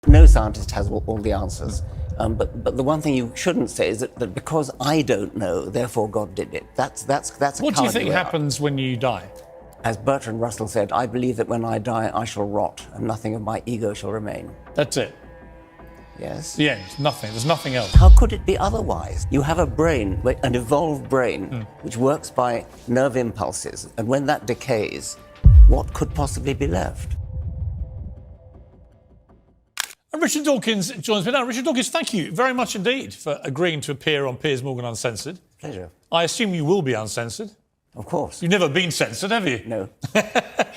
No scientist has all the answers. But the one thing you shouldn't say is that because I don't know, therefore God did it. That's a What do you think way out. happens when you die? As Bertrand Russell said, I believe that when I die, I shall rot, and nothing of my ego shall remain. That's it. Yes? The end. Nothing. There's nothing else. How could it be otherwise? You have a brain, an evolved brain, which works by nerve impulses, and when that decays, what could possibly be left? And Richard Dawkins joins me now. Richard Dawkins, thank you very much indeed for agreeing to appear on Piers Morgan Uncensored. Pleasure. I assume you will be uncensored. Of course. You've never been censored, have you? No. In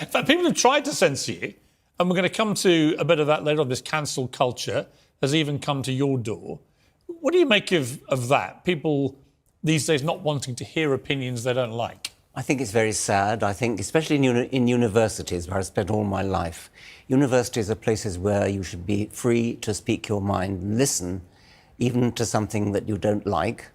fact, people have tried to censor you, and we're going to come to a bit of that later on. This cancel culture has even come to your door. What do you make of that? People these days not wanting to hear opinions they don't like. I think it's very sad. I think, especially in universities, where I've spent all my life, universities are places where you should be free to speak your mind, listen, even to something that you don't like.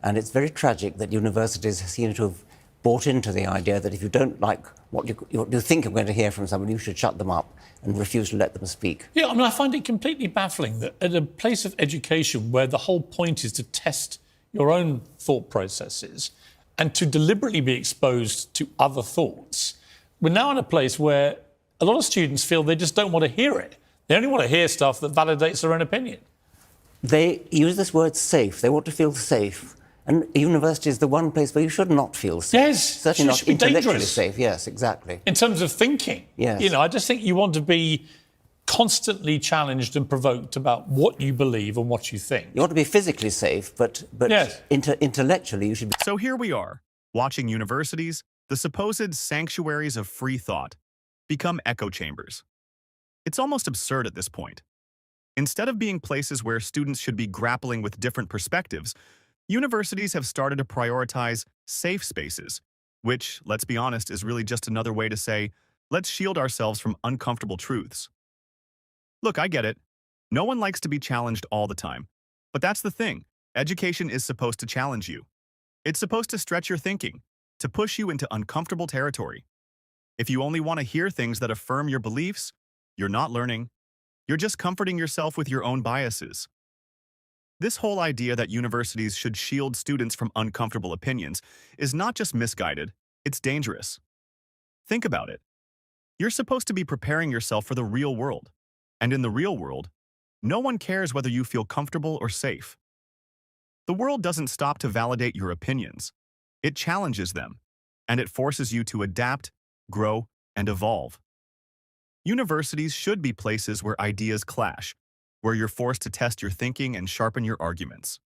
And it's very tragic that universities seem to have bought into the idea that if you don't like what you think you're going to hear from somebody, you should shut them up and refuse to let them speak. Yeah, I mean, I find it completely baffling that at a place of education where the whole point is to test your own thought processes and to deliberately be exposed to other thoughts, we're now in a place where a lot of students feel they just don't want to hear it. They only want to hear stuff that validates their own opinion. They use this word safe. They want to feel safe. And university is the one place where you should not feel safe. Yes, certainly it not should be intellectually dangerous. safe. Yes, exactly. In terms of thinking. Yes. You know, I just think you want to be constantly challenged and provoked about what you believe and what you think. You want to be physically safe, but Yes. intellectually you should be. So here we are, watching universities, the supposed sanctuaries of free thought, become echo chambers. It's almost absurd at this point. Instead of being places where students should be grappling with different perspectives, universities have started to prioritize safe spaces, which, let's be honest, is really just another way to say, let's shield ourselves from uncomfortable truths. Look, I get it. No one likes to be challenged all the time. But that's the thing. Education is supposed to challenge you. It's supposed to stretch your thinking, to push you into uncomfortable territory. If you only want to hear things that affirm your beliefs, you're not learning. You're just comforting yourself with your own biases. This whole idea that universities should shield students from uncomfortable opinions is not just misguided, it's dangerous. Think about it. You're supposed to be preparing yourself for the real world. And in the real world, no one cares whether you feel comfortable or safe. The world doesn't stop to validate your opinions. It challenges them, and it forces you to adapt, grow, and evolve. Universities should be places where ideas clash, where you're forced to test your thinking and sharpen your arguments.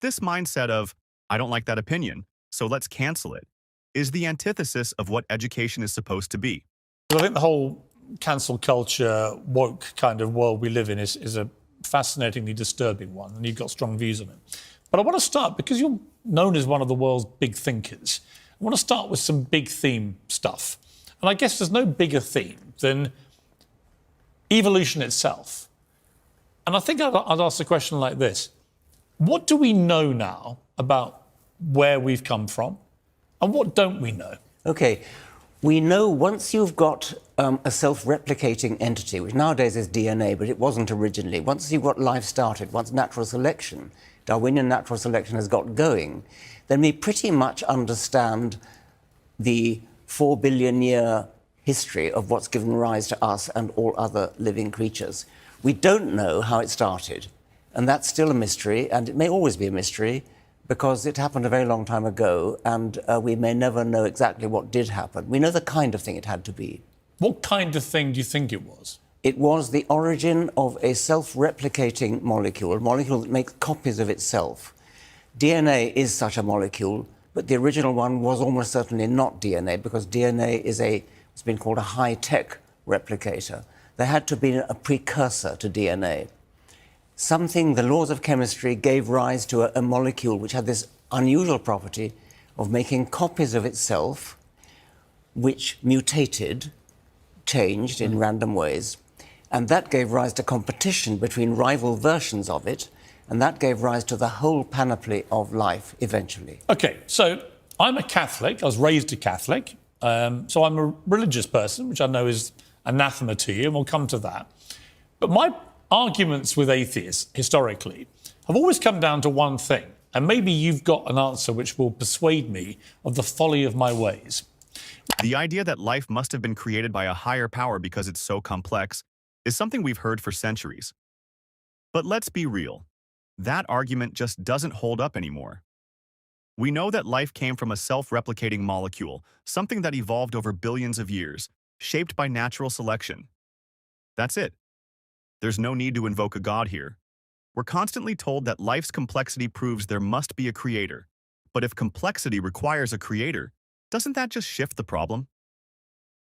This mindset of, I don't like that opinion, so let's cancel it, is the antithesis of what education is supposed to be. I think the whole cancel culture, woke kind of world we live in is a fascinatingly disturbing one, and you've got strong views on it. But I want to start, because you're known as one of the world's big thinkers, I want to start with some big theme stuff. And I guess there's no bigger theme than evolution itself. And I think I'd ask a question like this. What do we know now about where we've come from? And what don't we know? Okay, we know once you've got a self-replicating entity, which nowadays is DNA, but it wasn't originally, once you've got life started, once natural selection, Darwinian natural selection has got going, then we pretty much understand the 4 billion year history of what's given rise to us and all other living creatures. We don't know how it started, and that's still a mystery, and it may always be a mystery because it happened a very long time ago, and we may never know exactly what did happen. We know the kind of thing it had to be. What kind of thing do you think it was? It was the origin of a self-replicating molecule, a molecule that makes copies of itself. DNA is such a molecule, but the original one was almost certainly not DNA, because DNA is it's been called a high-tech replicator. There had to be a precursor to DNA. Something, the laws of chemistry gave rise to a molecule which had this unusual property of making copies of itself, which mutated, changed in random ways, and that gave rise to competition between rival versions of it, and that gave rise to the whole panoply of life eventually. OK, so I'm a Catholic. I was raised a Catholic. So I'm a religious person, which I know is anathema to you, and we'll come to that. But my arguments with atheists, historically, have always come down to one thing. And maybe you've got an answer which will persuade me of the folly of my ways. The idea that life must have been created by a higher power because it's so complex is something we've heard for centuries. But let's be real. That argument just doesn't hold up anymore. We know that life came from a self-replicating molecule, something that evolved over billions of years, shaped by natural selection. That's it. There's no need to invoke a god here. We're constantly told that life's complexity proves there must be a creator. But if complexity requires a creator, doesn't that just shift the problem?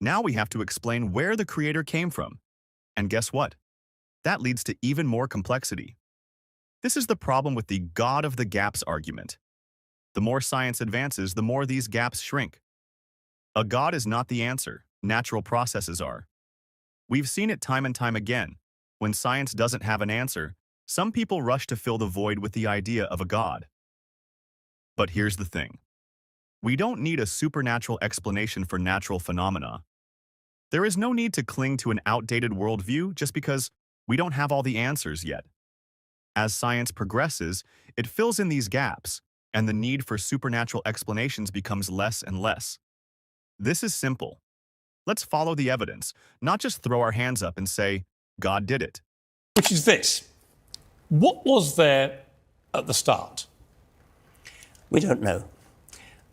Now we have to explain where the creator came from. And guess what? That leads to even more complexity. This is the problem with the God of the gaps argument. The more science advances, the more these gaps shrink. A god is not the answer. Natural processes are. We've seen it time and time again. When science doesn't have an answer, some people rush to fill the void with the idea of a god. But here's the thing. We don't need a supernatural explanation for natural phenomena. There is no need to cling to an outdated worldview just because we don't have all the answers yet. As science progresses, it fills in these gaps, and the need for supernatural explanations becomes less and less. This is simple. Let's follow the evidence, not just throw our hands up and say, God did it. Which is this. What was there at the start? We don't know.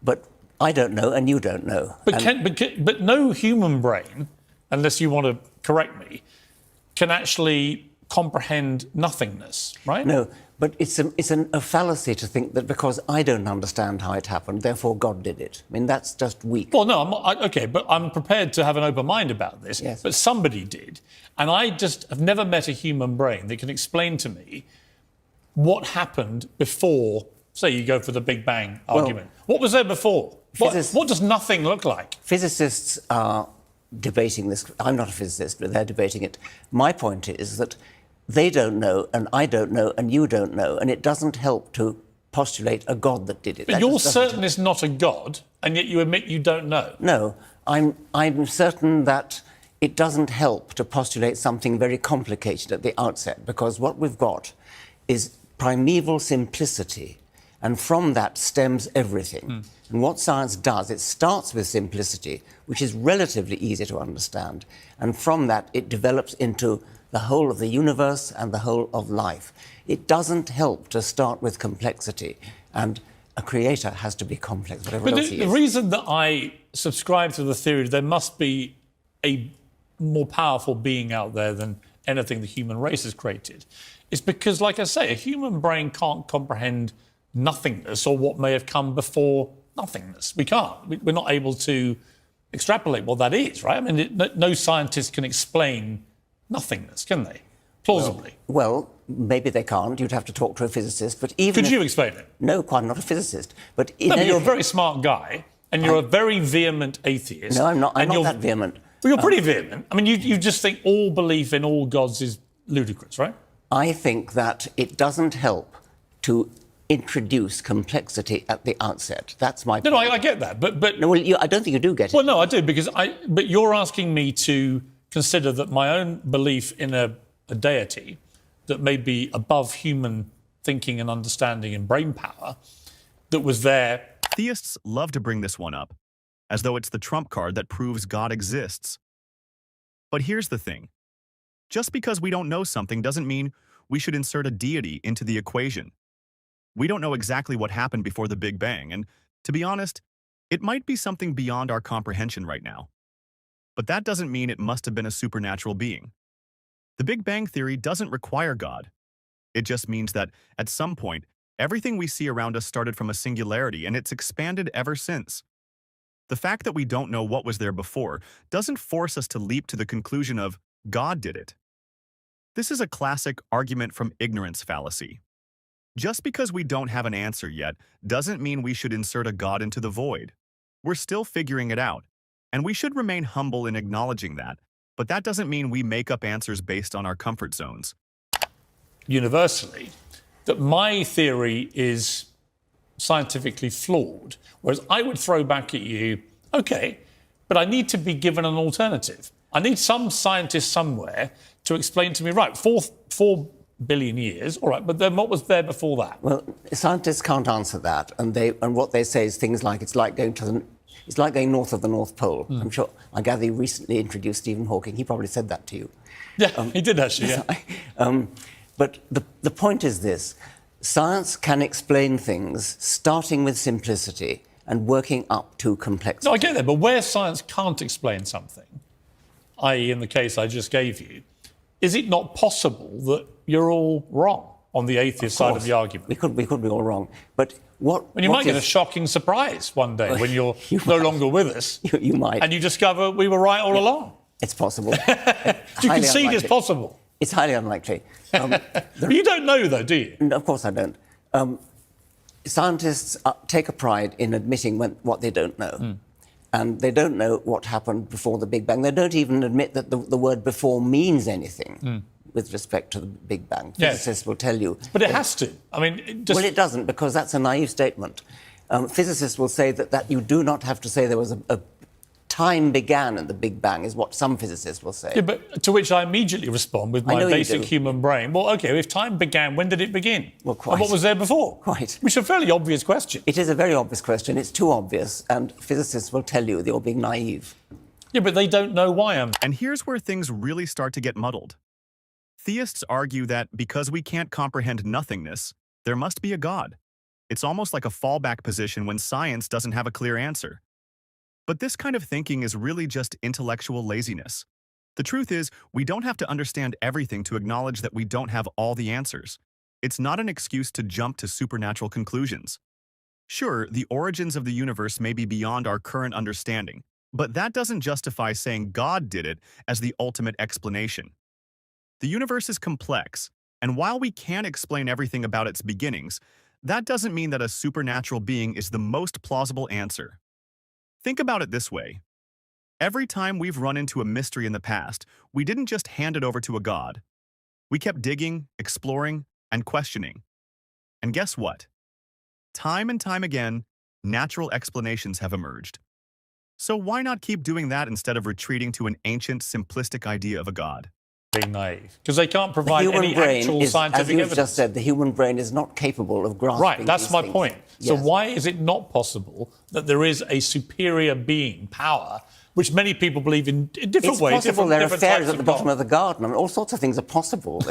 But I don't know, and you don't know. But no human brain, unless you want to correct me, can actually comprehend nothingness, right? No, but it's a fallacy to think that because I don't understand how it happened, therefore God did it. I mean, that's just weak. Well, no, okay, but I'm prepared to have an open mind about this. Yes. But somebody did. And I just have never met a human brain that can explain to me what happened before, say you go for the Big Bang argument. What was there before? What does nothing look like? Physicists are debating this. I'm not a physicist, but they're debating it. My point is that they don't know, and I don't know, and you don't know, and it doesn't help to postulate a God that did it. But you're certain it's not a God, and yet you admit you don't know. No, I'm certain that it doesn't help to postulate something very complicated at the outset, because what we've got is primeval simplicity, and from that stems everything. And what science does, it starts with simplicity, which is relatively easy to understand, and from that it develops into the whole of the universe and the whole of life. It doesn't help to start with complexity, and a creator has to be complex, whatever else he is. The reason that I subscribe to the theory there must be a more powerful being out there than anything the human race has created is because, like I say, a human brain can't comprehend nothingness or what may have come before nothingness. We can't. We're not able to extrapolate what that is, right? I mean, no scientist can explain nothingness, can they? Plausibly. Well, maybe they can't. You'd have to talk to a physicist. But even Could you explain it? No, I'm not a physicist. But you're a very smart guy, and you're a very vehement atheist. No, I'm not. I'm not that vehement. Well, you're pretty vehement. I mean, you just think all belief in all gods is ludicrous, right? I think that it doesn't help to introduce complexity at the outset. That's my point. No, I get that, but no, well, I don't think you do get it. Well, no, I do because But you're asking me to consider that my own belief in a deity that may be above human thinking and understanding and brain power that was there. Theists love to bring this one up, as though it's the trump card that proves God exists. But here's the thing. Just because we don't know something doesn't mean we should insert a deity into the equation. We don't know exactly what happened before the Big Bang, and to be honest, it might be something beyond our comprehension right now. But that doesn't mean it must have been a supernatural being. The Big Bang Theory doesn't require God. It just means that, at some point, everything we see around us started from a singularity, and it's expanded ever since. The fact that we don't know what was there before doesn't force us to leap to the conclusion of God did it. This is a classic argument from ignorance fallacy. Just because we don't have an answer yet doesn't mean we should insert a God into the void. We're still figuring it out, and we should remain humble in acknowledging that, but that doesn't mean we make up answers based on our comfort zones. Universally, that my theory is scientifically flawed, whereas I would throw back at you, okay, but I need to be given an alternative. I need some scientist somewhere to explain to me, right, 4 billion years, all right, but then what was there before that? Well, scientists can't answer that, and what they say is things like it's like going north of the North Pole. I'm sure. I gather you recently introduced Stephen Hawking. He probably said that to you. Yeah, he did actually. Yeah. But the point is this: science can explain things starting with simplicity and working up to complexity. No, I get that, but where science can't explain something, i.e. in the case I just gave you, is it not possible that you're all wrong on the atheist side of the argument? We could be all wrong. But you might get a shocking surprise one day when you're no longer with us. You might. And you discover we were right all along. It's possible. Do you concede it's possible? It's highly unlikely. But you don't know, though, do you? No, of course I don't. Scientists take a pride in admitting what they don't know. And they don't know what happened before the Big Bang. They don't even admit that the word before means anything with respect to the Big Bang. Physicists will tell you. But it has to. I mean, Well, it doesn't, because that's a naive statement. Physicists will say that you do not have to say there was a time began at the Big Bang, is what some physicists will say. Yeah, but to which I immediately respond with my basic human brain. Well, OK, if time began, when did it begin? Well, quite. And what was there before? Quite. Which is a fairly obvious question. It is a very obvious question. It's too obvious, and physicists will tell you you're being naive. Yeah, but they don't know why I'm... And here's where things really start to get muddled. Theists argue that because we can't comprehend nothingness, there must be a God. It's almost like a fallback position when science doesn't have a clear answer. But this kind of thinking is really just intellectual laziness. The truth is, we don't have to understand everything to acknowledge that we don't have all the answers. It's not an excuse to jump to supernatural conclusions. Sure, the origins of the universe may be beyond our current understanding, but that doesn't justify saying God did it as the ultimate explanation. The universe is complex, and while we can't explain everything about its beginnings, that doesn't mean that a supernatural being is the most plausible answer. Think about it this way. Every time we've run into a mystery in the past, we didn't just hand it over to a god. We kept digging, exploring, and questioning. And guess what? Time and time again, natural explanations have emerged. So why not keep doing that instead of retreating to an ancient, simplistic idea of a god? Being naive. Because they can't provide any actual scientific as you've evidence. just said, the human brain is not capable of grasping Right, that's my things. point. Yes. So why is it not possible that there is a superior being, power, which many people believe in different ways? It's possible there are different fairies types at the bottom of the garden. I mean, all sorts of things are possible.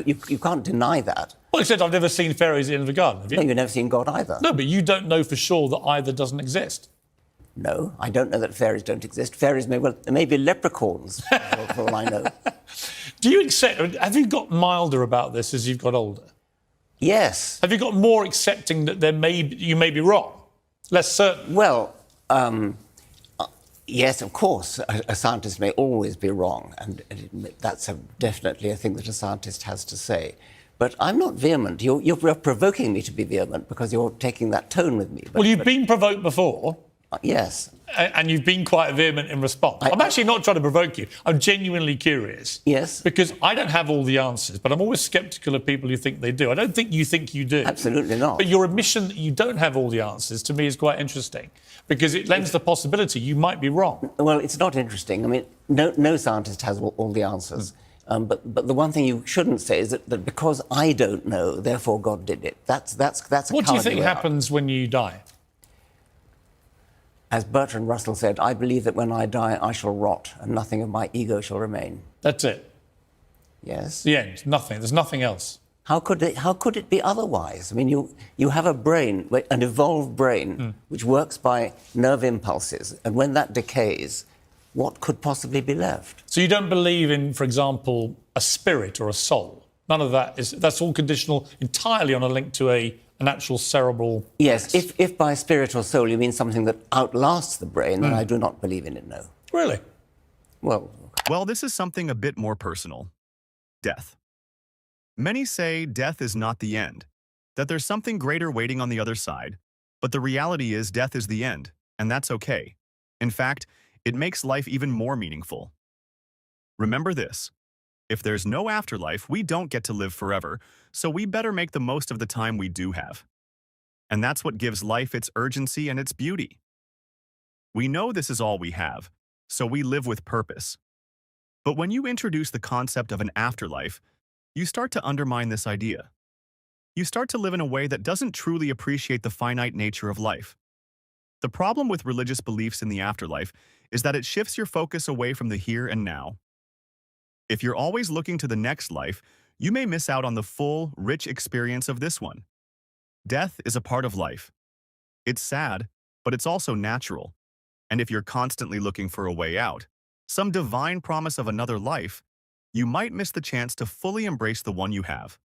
you can't deny that. Well, except I've never seen fairies at the end of the garden, have you? No, you've never seen God either. No, but you don't know for sure that either doesn't exist. No, I don't know that fairies don't exist. Fairies may be leprechauns, for all I know. Do you accept, have you got milder about this as you've got older? Yes. Have you got more accepting that you may be wrong? Less certain? Well, yes, of course, a scientist may always be wrong, and that's definitely a thing that a scientist has to say. But I'm not vehement. You're provoking me to be vehement because you're taking that tone with me. Well, you've been provoked before. Yes. And you've been quite vehement in response. I'm actually not trying to provoke you. I'm genuinely curious. Yes. Because I don't have all the answers, but I'm always sceptical of people who think they do. I don't think you do. Absolutely not. But your admission that you don't have all the answers, to me, is quite interesting, because it lends the possibility you might be wrong. Well, it's not interesting. I mean, no scientist has all the answers. But the one thing you shouldn't say is that because I don't know, therefore God did it. That's a What do you think cowardly happens when you die? As Bertrand Russell said, I believe that when I die, I shall rot, and nothing of my ego shall remain. That's it. Yes. The end. Nothing. There's nothing else. How could it be otherwise? I mean, you have a brain, an evolved brain, which works by nerve impulses, and when that decays, what could possibly be left? So you don't believe in, for example, a spirit or a soul? None of that is... That's all conditional entirely on a link to an actual cerebral... Yes, if by spirit or soul you mean something that outlasts the brain, then I do not believe in it, no. Really? Well, this is something a bit more personal. Death. Many say death is not the end, that there's something greater waiting on the other side, but the reality is death is the end, and that's okay. In fact, it makes life even more meaningful. Remember this. If there's no afterlife, we don't get to live forever, so we better make the most of the time we do have. And that's what gives life its urgency and its beauty. We know this is all we have, so we live with purpose. But when you introduce the concept of an afterlife, you start to undermine this idea. You start to live in a way that doesn't truly appreciate the finite nature of life. The problem with religious beliefs in the afterlife is that it shifts your focus away from the here and now. If you're always looking to the next life, you may miss out on the full, rich experience of this one. Death is a part of life. It's sad, but it's also natural. And if you're constantly looking for a way out, some divine promise of another life, you might miss the chance to fully embrace the one you have.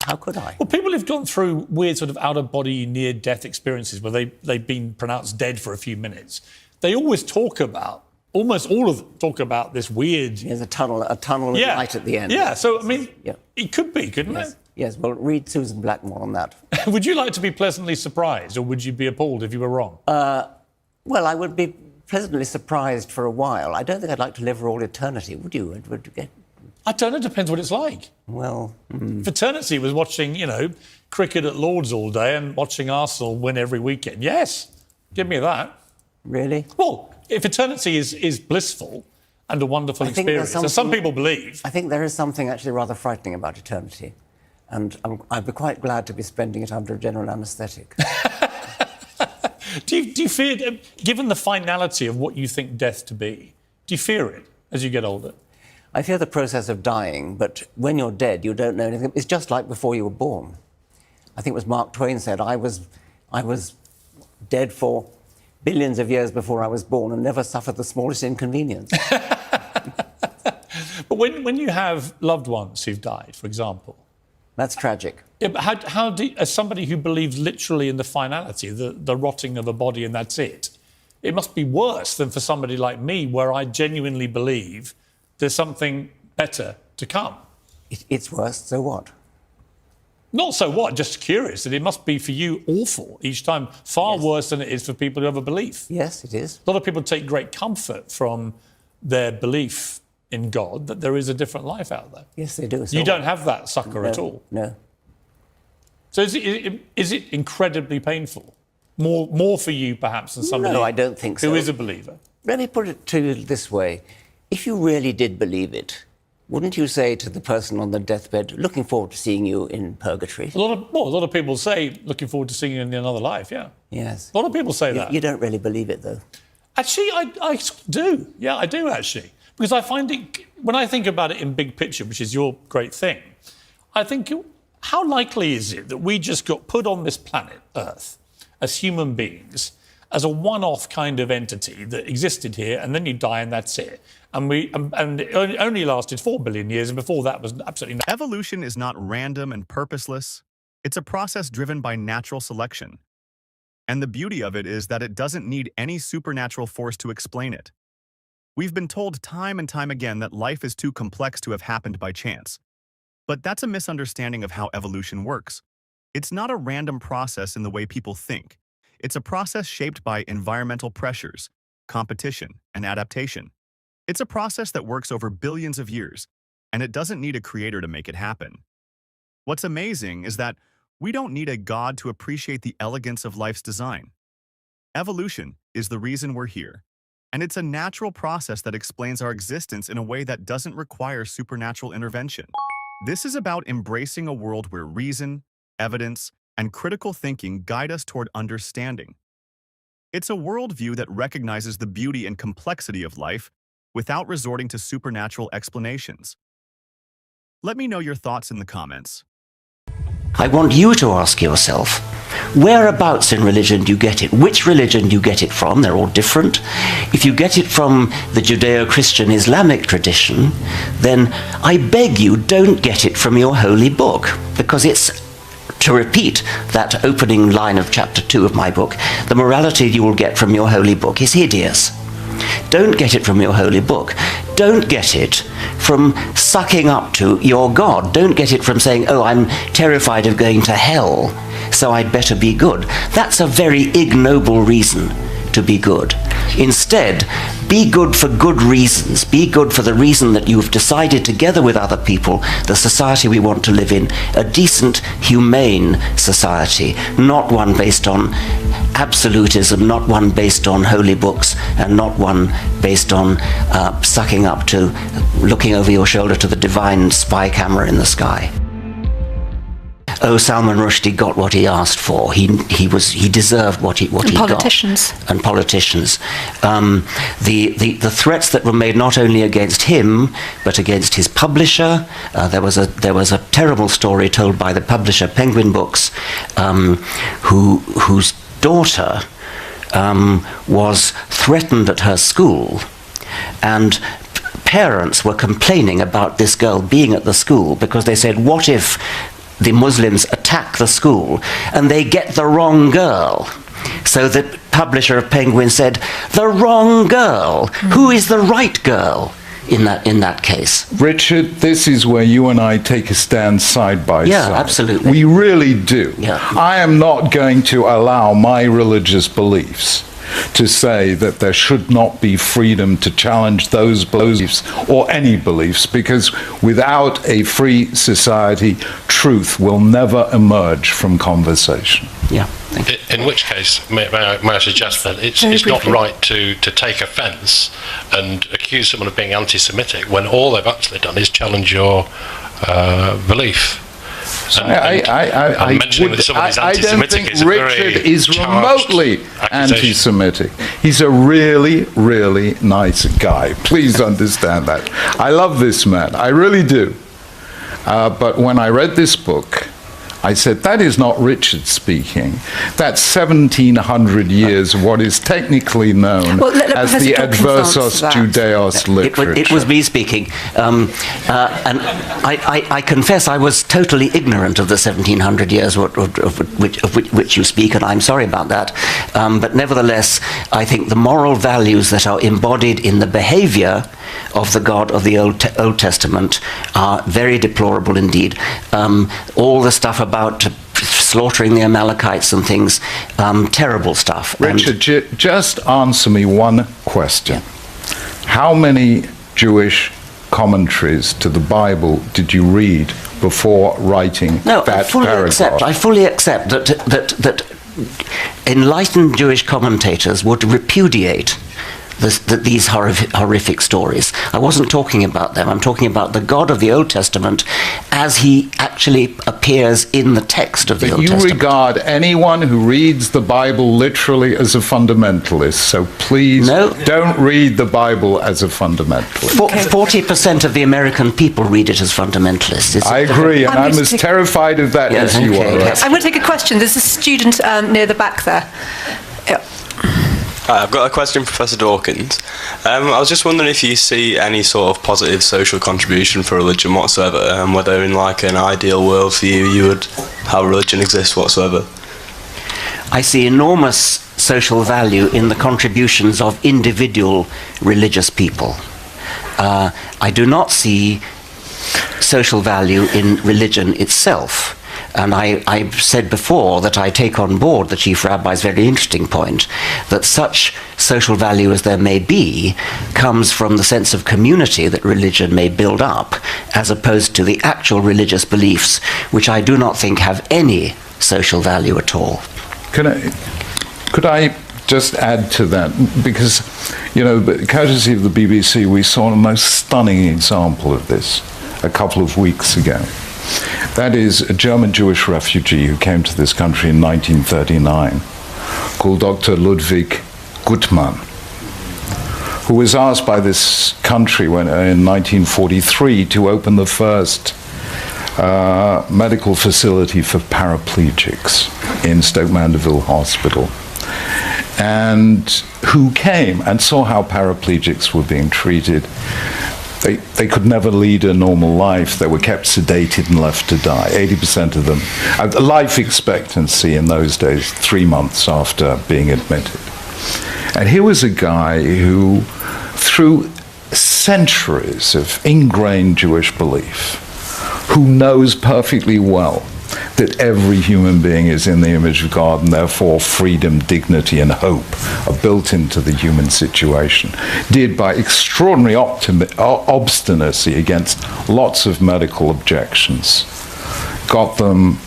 How could I? Well, people who've gone through weird sort of out-of-body, near-death experiences where they've been pronounced dead for a few minutes, they always talk about, almost all of them talk about this weird... There's a tunnel with light at the end. Yeah, so, I mean, it could be, couldn't it? Yes, well, read Susan Blackmore on that. Would you like to be pleasantly surprised, or would you be appalled if you were wrong? Well, I would be pleasantly surprised for a while. I don't think I'd like to live for all eternity, would you? I don't know, it depends what it's like. Well... If eternity was watching, cricket at Lord's all day and watching Arsenal win every weekend, yes, give me that. Really? Well, if eternity is blissful and a wonderful experience, as some people believe... I think there is something actually rather frightening about eternity. And I'd be quite glad to be spending it under a general anaesthetic. Do you fear, given the finality of what you think death to be, do you fear it as you get older? I fear the process of dying, but when you're dead, you don't know anything. It's just like before you were born. I think it was Mark Twain said, I was dead for billions of years before I was born and never suffered the smallest inconvenience. But when you have loved ones who've died, for example... That's tragic. Yeah, but how do, as somebody who believes literally in the finality, the rotting of a body and that's it, it must be worse than for somebody like me, where I genuinely believe there's something better to come. It's worse, so what? Not so what, just curious that it must be for you awful each time, far worse than it is for people who have a belief. Yes, it is. A lot of people take great comfort from their belief in God, that there is a different life out there. Yes, they do. So you don't have that sucker at all? No. So is it incredibly painful? More for you, perhaps, than somebody No, I don't think so. who is a believer? Let me put it to you this way. If you really did believe it, wouldn't you say to the person on the deathbed, looking forward to seeing you in purgatory? A lot of people say, looking forward to seeing you in another life, yeah. Yes. A lot of people say that. You don't really believe it, though. Actually, I sort of do. Yeah, I do, actually. Because I find it, when I think about it in big picture, which is your great thing, I think, how likely is it that we just got put on this planet, Earth, as human beings, as a one-off kind of entity that existed here, and then you die and that's it? And it only lasted 4 billion years, and before that was absolutely nothing. Evolution is not random and purposeless. It's a process driven by natural selection. And the beauty of it is that it doesn't need any supernatural force to explain it. We've been told time and time again that life is too complex to have happened by chance. But that's a misunderstanding of how evolution works. It's not a random process in the way people think. It's a process shaped by environmental pressures, competition, and adaptation. It's a process that works over billions of years, and it doesn't need a creator to make it happen. What's amazing is that we don't need a god to appreciate the elegance of life's design. Evolution is the reason we're here. And it's a natural process that explains our existence in a way that doesn't require supernatural intervention. This is about embracing a world where reason, evidence, and critical thinking guide us toward understanding. It's a worldview that recognizes the beauty and complexity of life without resorting to supernatural explanations. Let me know your thoughts in the comments. I want you to ask yourself, whereabouts in religion do you get it? Which religion do you get it from? They're all different. If you get it from the Judeo-Christian Islamic tradition, then I beg you, don't get it from your holy book, because it's, to repeat that opening line of chapter 2 of my book, the morality you will get from your holy book is hideous. Don't get it from your holy book. Don't get it from sucking up to your God. Don't get it from saying, oh, I'm terrified of going to hell, so I'd better be good. That's a very ignoble reason to be good. Instead, be good for good reasons. Be good for the reason that you've decided together with other people the society we want to live in, a decent, humane society, not one based on absolutism, not one based on holy books, and not one based on sucking up to looking over your shoulder to the divine spy camera in the sky. Oh, Salman Rushdie got what he asked for. He deserved what he politicians. got. And politicians. The threats that were made not only against him but against his publisher. There was a terrible story told by the publisher Penguin Books, whose daughter was threatened at her school, and parents were complaining about this girl being at the school because they said, what if the Muslims attack the school and they get the wrong girl? So the publisher of Penguin said, the wrong girl? Who is the right girl in that case? Richard, this is where you and I take a stand side by side. Yeah, absolutely. We really do. Yeah. I am not going to allow my religious beliefs to say that there should not be freedom to challenge those beliefs or any beliefs, because without a free society, truth will never emerge from conversation. Yeah. In which case, may I suggest that it's not right to take offence and accuse someone of being anti-Semitic when all they've actually done is challenge your belief. I mentioning that someone is don't anti-Semitic think is a Richard very is remotely accusation. anti-Semitic. He's a really, really nice guy. Please understand that. I love this man. I really do. But when I read this book, I said, that is not Richard speaking. That's 1,700 years of what is technically known as the Adversos Judaeos literature. It was me speaking. And I confess I was totally ignorant of the 1,700 years of which you speak, and I'm sorry about that. But nevertheless, I think the moral values that are embodied in the behavior of the God of the Old Testament are very deplorable indeed. All the stuff about slaughtering the Amalekites and things, terrible stuff. Richard, just answer me one question. How many Jewish commentaries to the Bible did you read before writing that paragraph? I fully accept that enlightened Jewish commentators would repudiate these horrific stories. I wasn't talking about them. I'm talking about the God of the Old Testament as he actually appears in the text of the Old Testament. You regard anyone who reads the Bible literally as a fundamentalist, so please don't read the Bible as a fundamentalist. 40% of the American people read it as fundamentalists. I agree, and I'm as terrified of that as you are. Right? I'm going to take a question. There's a student near the back there. Yeah. Hi, I've got a question for Professor Dawkins. I was just wondering if you see any sort of positive social contribution for religion whatsoever, and whether in like an ideal world for you would have religion exist whatsoever. I see enormous social value in the contributions of individual religious people. I do not see social value in religion itself. And I've said before that I take on board the Chief Rabbi's very interesting point that such social value as there may be comes from the sense of community that religion may build up, as opposed to the actual religious beliefs, which I do not think have any social value at all. Could I just add to that? Because, you know, courtesy of the BBC, we saw a most stunning example of this a couple of weeks ago. That is a German Jewish refugee who came to this country in 1939, called Dr. Ludwig Gutmann, who was asked by this country in 1943 to open the first medical facility for paraplegics in Stoke Mandeville Hospital, and who came and saw how paraplegics were being treated. They could never lead a normal life. They were kept sedated and left to die. 80% of them. Life expectancy in those days, 3 months after being admitted. And here was a guy who, through centuries of ingrained Jewish belief, who knows perfectly well that every human being is in the image of God, and therefore freedom, dignity, and hope are built into the human situation, did by extraordinary obstinacy against lots of medical objections, got them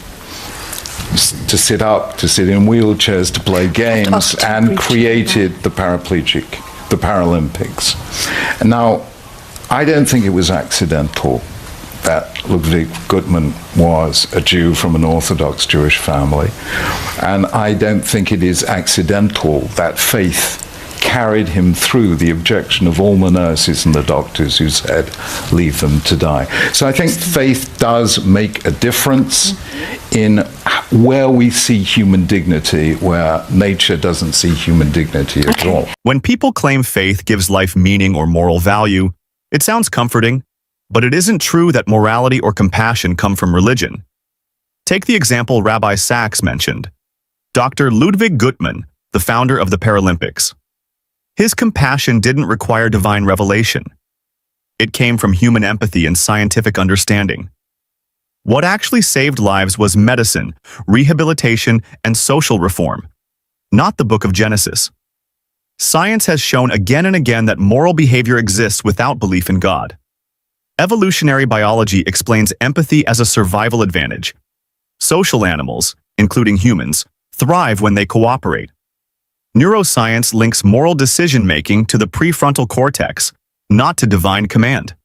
to sit up, to sit in wheelchairs, to play games, and created the Paralympics. And now, I don't think it was accidental that Ludwig Guttmann was a Jew from an Orthodox Jewish family. And I don't think it is accidental that faith carried him through the objection of all the nurses and the doctors who said, leave them to die. So I think faith does make a difference in where we see human dignity, where nature doesn't see human dignity at all. When people claim faith gives life meaning or moral value, it sounds comforting, but it isn't true that morality or compassion come from religion. Take the example Rabbi Sachs mentioned. Dr. Ludwig Guttmann, the founder of the Paralympics. His compassion didn't require divine revelation. It came from human empathy and scientific understanding. What actually saved lives was medicine, rehabilitation, and social reform, not the book of Genesis. Science has shown again and again that moral behavior exists without belief in God. Evolutionary biology explains empathy as a survival advantage. Social animals, including humans, thrive when they cooperate. Neuroscience links moral decision-making to the prefrontal cortex, not to divine command.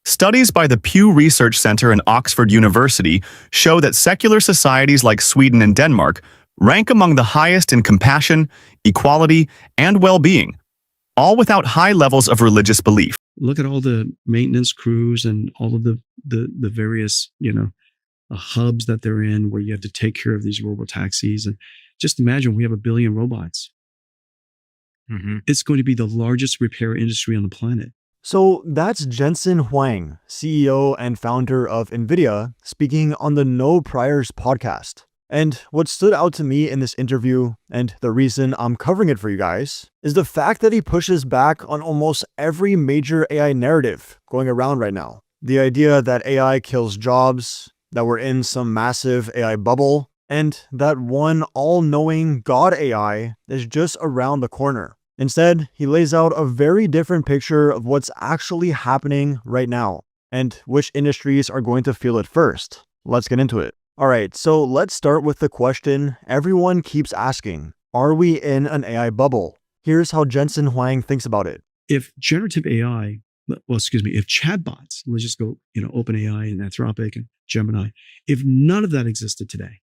Studies by the Pew Research Center and Oxford University show that secular societies like Sweden and Denmark rank among the highest in compassion, equality, and well-being, all without high levels of religious belief. Look at all the maintenance crews and all of the various, hubs that they're in where you have to take care of these robo-taxis. And just imagine we have 1 billion robots. It's going to be the largest repair industry on the planet. So that's Jensen Huang, CEO and founder of NVIDIA, speaking on the No Priors podcast. And what stood out to me in this interview, and the reason I'm covering it for you guys, is the fact that he pushes back on almost every major AI narrative going around right now. The idea that AI kills jobs, that we're in some massive AI bubble, and that one all-knowing God AI is just around the corner. Instead, he lays out a very different picture of what's actually happening right now, and which industries are going to feel it first. Let's get into it. Alright, so let's start with the question everyone keeps asking. Are we in an AI bubble? Here's how Jensen Huang thinks about it. If generative AI, if chatbots, let's just go, OpenAI and Anthropic and Gemini, if none of that existed today,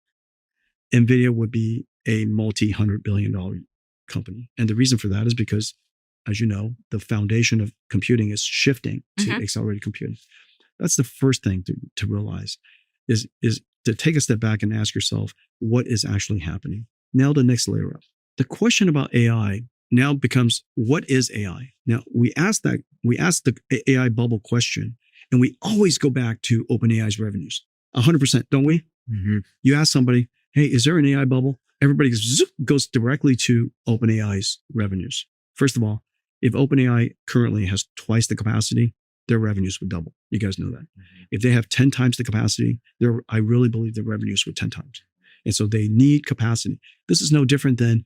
NVIDIA would be a multi-$100 billion company. And the reason for that is because, as you know, the foundation of computing is shifting to accelerated computing. That's the first thing to realize is to take a step back and ask yourself, what is actually happening? Now the next layer up. The question about AI now becomes, what is AI? Now we ask the AI bubble question, and we always go back to OpenAI's revenues. 100%, don't we? You ask somebody, hey, is there an AI bubble? Everybody goes directly to OpenAI's revenues. First of all, if OpenAI currently has twice the capacity, their revenues would double. You guys know that. If they have 10 times the capacity, I really believe their revenues would 10 times. And so they need capacity. This is no different than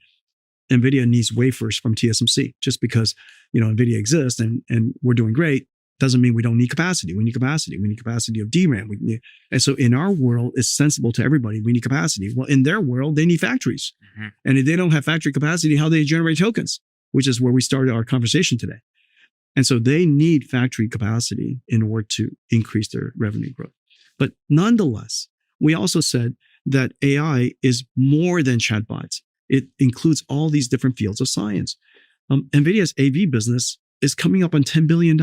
NVIDIA needs wafers from TSMC. Just because, NVIDIA exists and we're doing great doesn't mean we don't need capacity. We need capacity. We need capacity of DRAM. And so in our world, it's sensible to everybody. We need capacity. Well, in their world, they need factories. And if they don't have factory capacity, how do they generate tokens? Which is where we started our conversation today. And so they need factory capacity in order to increase their revenue growth. But nonetheless, we also said that AI is more than chatbots. It includes all these different fields of science. NVIDIA's AV business is coming up on $10 billion.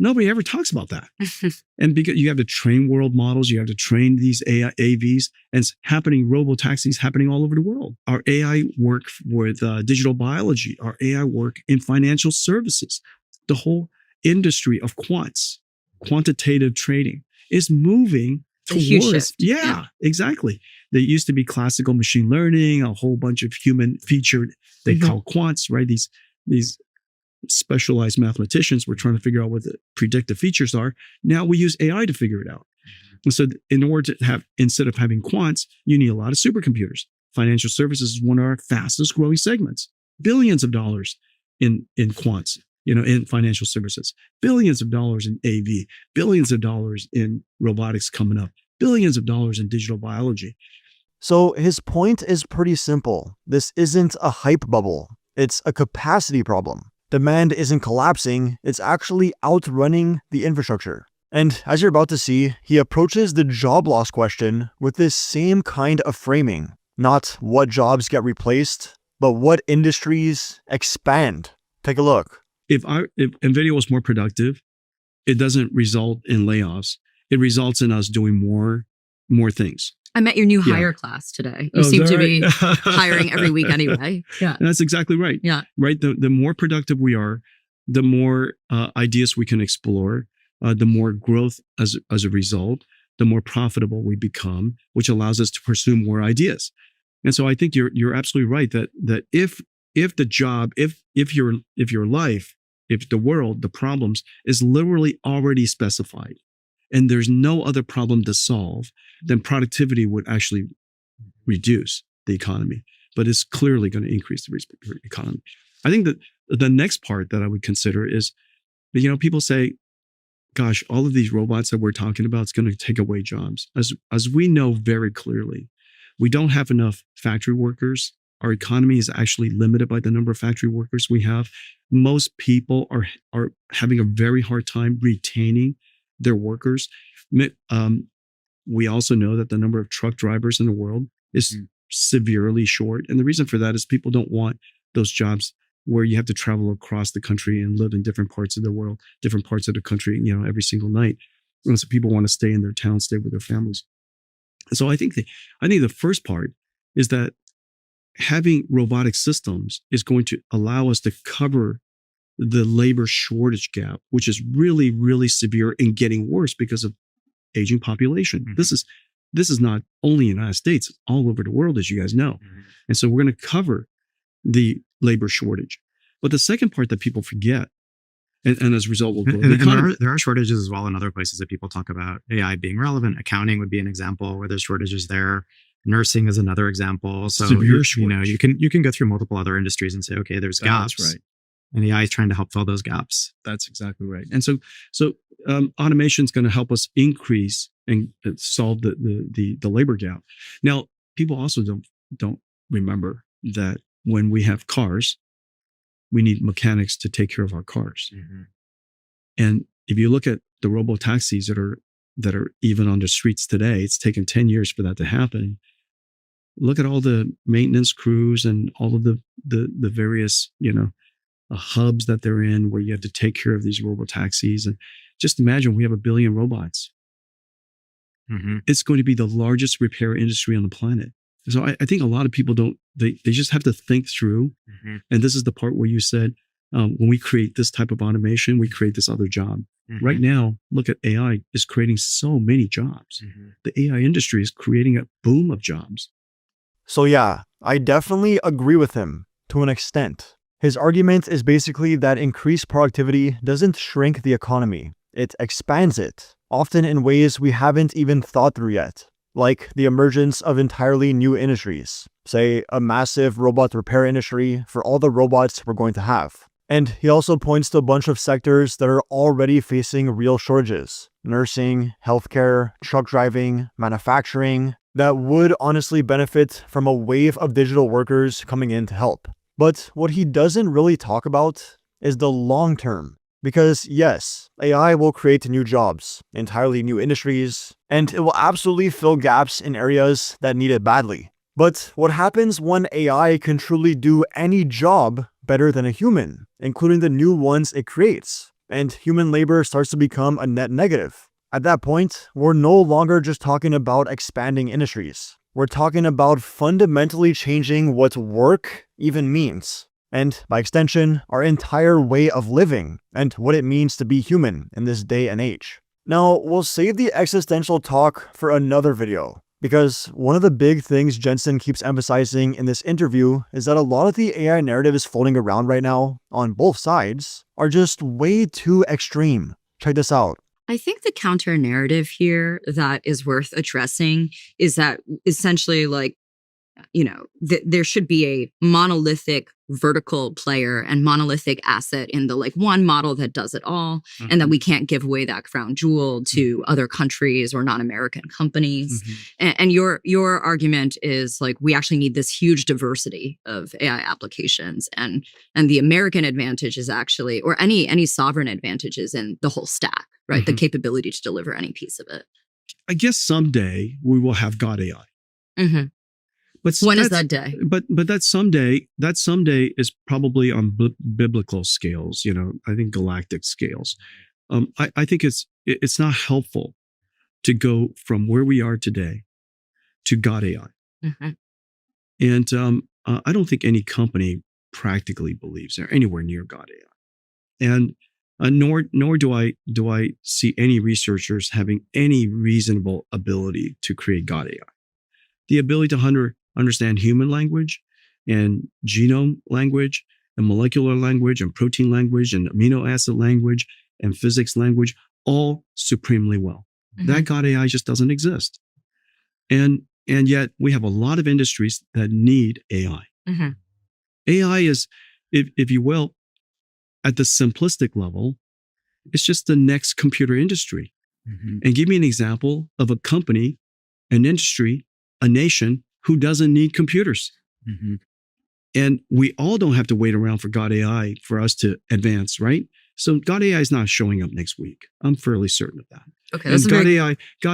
Nobody ever talks about that. And because you have to train world models, you have to train these AI AVs, and it's happening, robo-taxis happening all over the world. Our AI work with digital biology, our AI work in financial services, the whole industry of quants, quantitative trading is moving towards, yeah, exactly. There used to be classical machine learning, a whole bunch of human featured, they call quants, right? These specialized mathematicians were trying to figure out what the predictive features are. Now we use AI to figure it out. And so in order to have, instead of having quants, you need a lot of supercomputers. Financial services is one of our fastest growing segments. Billions of dollars in quants, in financial services, billions of dollars in AV, billions of dollars in robotics coming up, billions of dollars in digital biology. So his point is pretty simple. This isn't a hype bubble. It's a capacity problem. Demand isn't collapsing. It's actually outrunning the infrastructure. And as you're about to see, he approaches the job loss question with this same kind of framing. Not what jobs get replaced, but what industries expand. Take a look. If NVIDIA was more productive, it doesn't result in layoffs. It results in us doing more things. I met your new hire class today. You seem to be hiring every week anyway. Yeah. And that's exactly right. Yeah. Right. The more productive we are, the more ideas we can explore, the more growth as a result, the more profitable we become, which allows us to pursue more ideas. And so I think you're absolutely right that if the job, if your life, if the world, the problems is literally already specified, and there's no other problem to solve, then productivity would actually reduce the economy, but it's clearly going to increase the economy. I think that the next part that I would consider is, people say, gosh, all of these robots that we're talking about, it's going to take away jobs. As we know very clearly, we don't have enough factory workers. Our economy is actually limited by the number of factory workers we have. Most people are having a very hard time retaining their workers. We also know that the number of truck drivers in the world is severely short. And the reason for that is people don't want those jobs where you have to travel across the country and live in different parts of the world, different parts of the country, every single night. And so people want to stay in their town, stay with their families. So I think the first part is that having robotic systems is going to allow us to cover the labor shortage gap, which is really, really severe and getting worse because of aging population. Mm-hmm. This is not only in the United States, it's all over the world, as you guys know. Mm-hmm. And so we're going to cover the labor shortage. But the second part that people forget, and as a result, we'll grow the economy. There are shortages as well in other places that people talk about AI being relevant. Accounting would be an example where there's shortages there. Nursing is another example. So severe shortage. You can go through multiple other industries and say, okay, there's gaps. That's right. And AI is trying to help fill those gaps. That's exactly right. And so automation is going to help us increase and solve the labor gap. Now, people also don't remember that when we have cars, we need mechanics to take care of our cars. Mm-hmm. And if you look at the robo-taxis that are even on the streets today, it's taken 10 years for that to happen. Look at all the maintenance crews and all of the various, hubs that they're in where you have to take care of these robo-taxis. And just imagine we have 1 billion robots. Mm-hmm. It's going to be the largest repair industry on the planet. So I think a lot of people they just have to think through. Mm-hmm. And this is the part where you said, when we create this type of automation, we create this other job. Mm-hmm. Right now, look at AI is creating so many jobs. Mm-hmm. The AI industry is creating a boom of jobs. So yeah, I definitely agree with him to an extent. His argument is basically that increased productivity doesn't shrink the economy. It expands it, often in ways we haven't even thought through yet, like the emergence of entirely new industries, say a massive robot repair industry for all the robots we're going to have. And he also points to a bunch of sectors that are already facing real shortages: nursing, healthcare, truck driving, manufacturing, that would honestly benefit from a wave of digital workers coming in to help. But what he doesn't really talk about is the long term. Because yes, AI will create new jobs, entirely new industries, and it will absolutely fill gaps in areas that need it badly. But what happens when AI can truly do any job better than a human, including the new ones it creates, and human labor starts to become a net negative? At that point, we're no longer just talking about expanding industries. We're talking about fundamentally changing what work even means. And by extension, our entire way of living and what it means to be human in this day and age. Now, we'll save the existential talk for another video, because one of the big things Jensen keeps emphasizing in this interview is that a lot of the AI narratives floating around right now, on both sides, are just way too extreme. Check this out. I think the counter narrative here that is worth addressing is that essentially, like, there should be a monolithic vertical player and monolithic asset in the like one model that does it all, and that we can't give away that crown jewel to other countries or non-American companies. And your argument is like, we actually need this huge diversity of AI applications, and the American advantage is actually, or any sovereign advantage is in the whole stack, right? The capability to deliver any piece of it. I guess someday we will have God AI. But when is that day? But that someday is probably on biblical scales. I think galactic scales. I think it's not helpful to go from where we are today to God AI. And I don't think any company practically believes they're anywhere near God AI. And nor do I see any researchers having any reasonable ability to create God AI. The ability to understand human language and genome language and molecular language and protein language and amino acid language and physics language, all supremely well. That God AI just doesn't exist. And yet we have a lot of industries that need AI. AI is, if you will, at the simplistic level, it's just the next computer industry. And give me an example of a company, an industry, a nation who doesn't need computers. And we all don't have to wait around for God AI for us to advance, right? So God AI is not showing up next week. I'm fairly certain of that. Okay, that's God